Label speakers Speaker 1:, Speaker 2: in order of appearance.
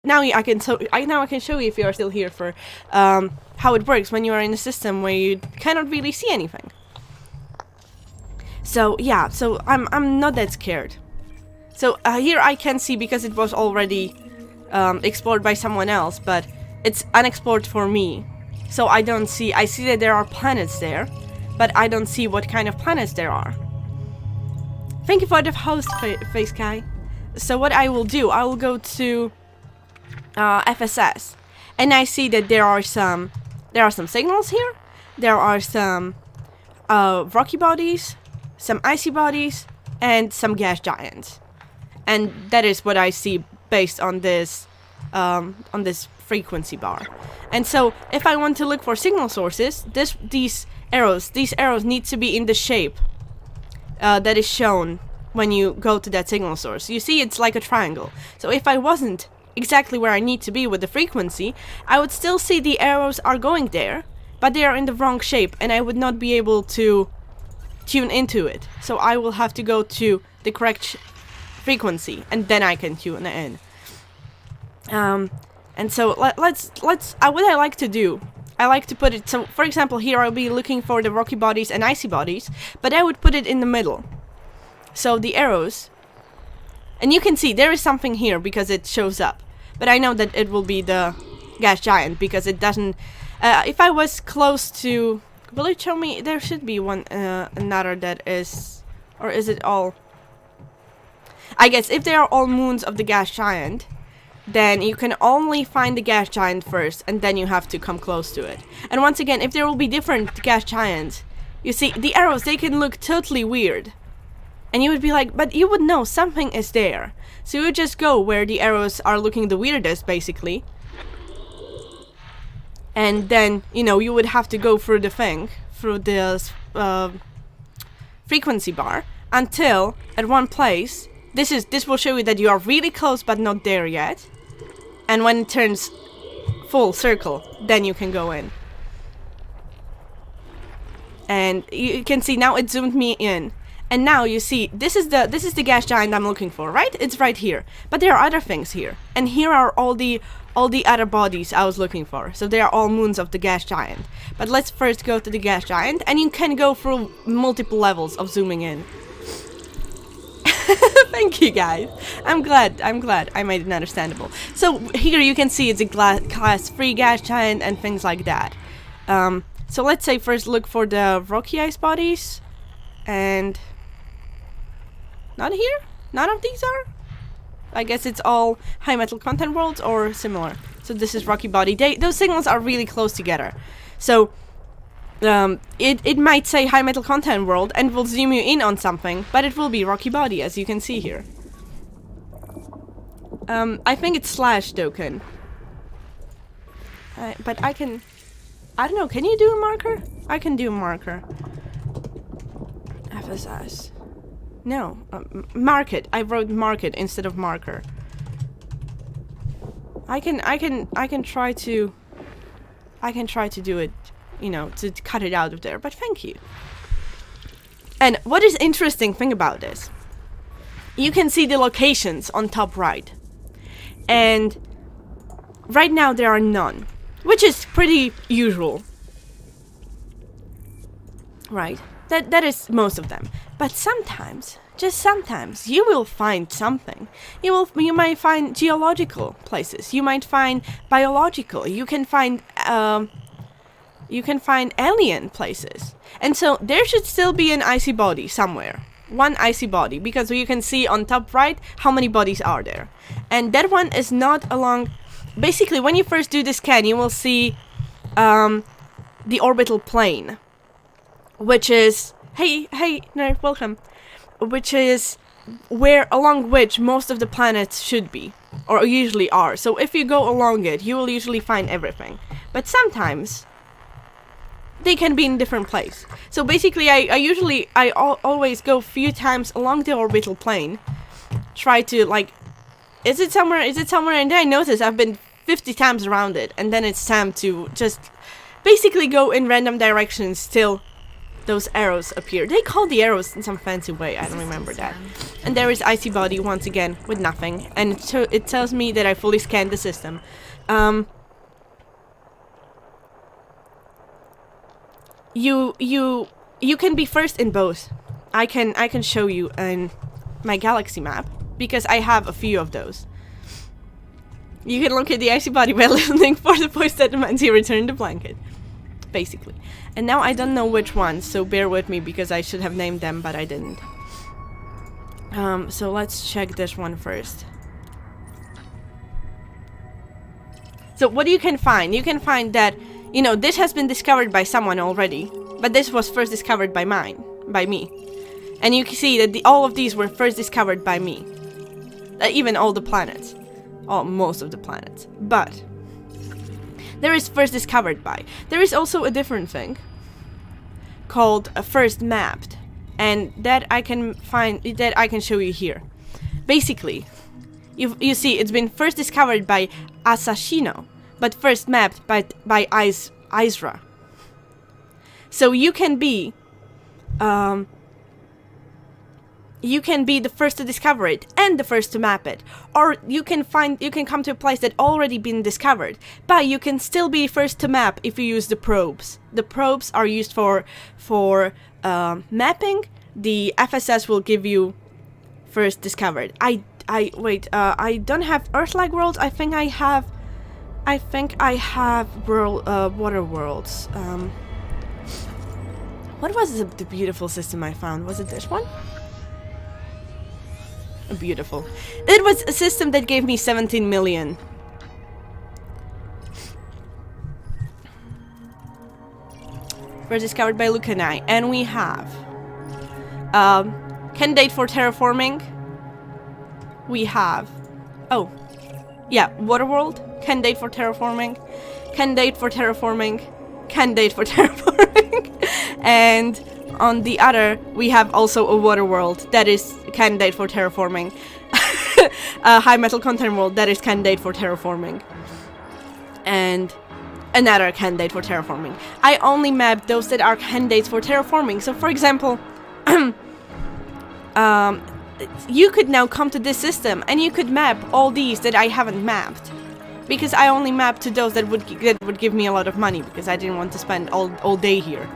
Speaker 1: now I can show you if you are still here for how it works when you are in a system where you cannot really see anything. So yeah, so I'm not that scared. So here I can see because it was already explored by someone else, but it's unexplored for me. So I don't see. I see that there are planets there, but I don't see what kind of planets there are. Thank you for the host, Face Guy. So what I will do, I will go to FSS, and I see that there are some signals here. There are some rocky bodies, some icy bodies, and some gas giants. And that is what I see based on this frequency bar. And so if I want to look for signal sources, these arrows need to be in the shape that is shown when you go to that signal source. You see, it's like a triangle. So if I wasn't exactly where I need to be with the frequency, I would still see the arrows are going there, but they are in the wrong shape, and I would not be able to tune into it. So I will have to go to the correct frequency, and then I can tune in. And so let's what I like to do, I like to put it, so for example here I'll be looking for the rocky bodies and icy bodies, but I would put it in the middle. So the arrows, and you can see there is something here because it shows up, but I know that it will be the gas giant because it doesn't, if I was close to, will it show me, there should be one, another that is, or is it all, I guess if they are all moons of the gas giant, then you can only find the gas giant first, and then you have to come close to it. And once again, if there will be different gas giants, you see, the arrows, they can look totally weird. And you would be like, but you would know something is there. So you would just go where the arrows are looking the weirdest, basically. And then, you know, you would have to go through the thing, through the frequency bar, until at one place, this will show you that you are really close but not there yet. And when it turns full circle, then you can go in. And you can see now it zoomed me in. And now you see this is the gas giant I'm looking for, right? It's right here. But there are other things here. And here are all the other bodies I was looking for. So they are all moons of the gas giant. But let's first go to the gas giant, and you can go through multiple levels of zooming in. Thank you guys. I'm glad I made it understandable. So here you can see it's a class 3 gas giant and things like that. So let's say first look for the rocky ice bodies, and not here? None of these are? I guess it's all high metal content worlds or similar. So this is rocky body. Those signals are really close together. So it might say high metal content world and will zoom you in on something, but it will be rocky body, as you can see here. I think it's slash token. But I don't know, can you do a marker? I can do a marker. FSS. No, market. I wrote market instead of marker. I can try to do it, you know, to cut it out of there, but thank you. And what is interesting thing about this, you can see the locations on top right, and right now there are none, which is pretty usual, right? That is most of them. But sometimes, just sometimes, you will find something. You might find geological places. You might find biological. You can find alien places. And so there should still be an icy body somewhere. One icy body, because you can see on top right how many bodies are there. And that one is not along. Basically, when you first do the scan, you will see the orbital plane, which is hey nerd, welcome, which is along which most of the planets should be, or usually are. So if you go along it, you will usually find everything. But sometimes they can be in different place. So basically, I always go a few times along the orbital plane, try to like, is it somewhere, and then I notice I've been 50 times around it, and then it's time to just basically go in random directions till those arrows appear. They call the arrows in some fancy way, I don't remember that. And there is icy body once again with nothing, and it tells me that I fully scanned the system. You can be first in both. I can show you in my galaxy map because I have a few of those. You can look at the icy body by listening for the voice that demands you return the blanket, basically. And now I don't know which ones, so bear with me because I should have named them, but I didn't. So let's check this one first. So what you can find that, you know, this has been discovered by someone already, but this was first discovered by me. And you can see that all of these were first discovered by me. Even all the planets. Most of the planets. But there is first discovered by. There is also a different thing called first mapped, and that I can show you here. Basically, you see it's been first discovered by Asashino, but first mapped by Isra. So you can be the first to discover it and the first to map it, or you can come to a place that already been discovered, but you can still be first to map if you use the probes. The probes are used for mapping. The FSS will give you first discovered. I don't have Earth-like worlds. I think I have water worlds. What was the beautiful system I found? Was it this one? Beautiful. It was a system that gave me 17 million. First discovered by Lucanai. And we have candidate for terraforming. We have Waterworld, candidate for terraforming, candidate for terraforming, candidate for terraforming. And on the other, we have also a water world that is candidate for terraforming. A high metal content world that is candidate for terraforming. And another candidate for terraforming. I only map those that are candidates for terraforming. So for example, you could now come to this system and you could map all these that I haven't mapped. Because I only mapped to those that would give me a lot of money, because I didn't want to spend all day here.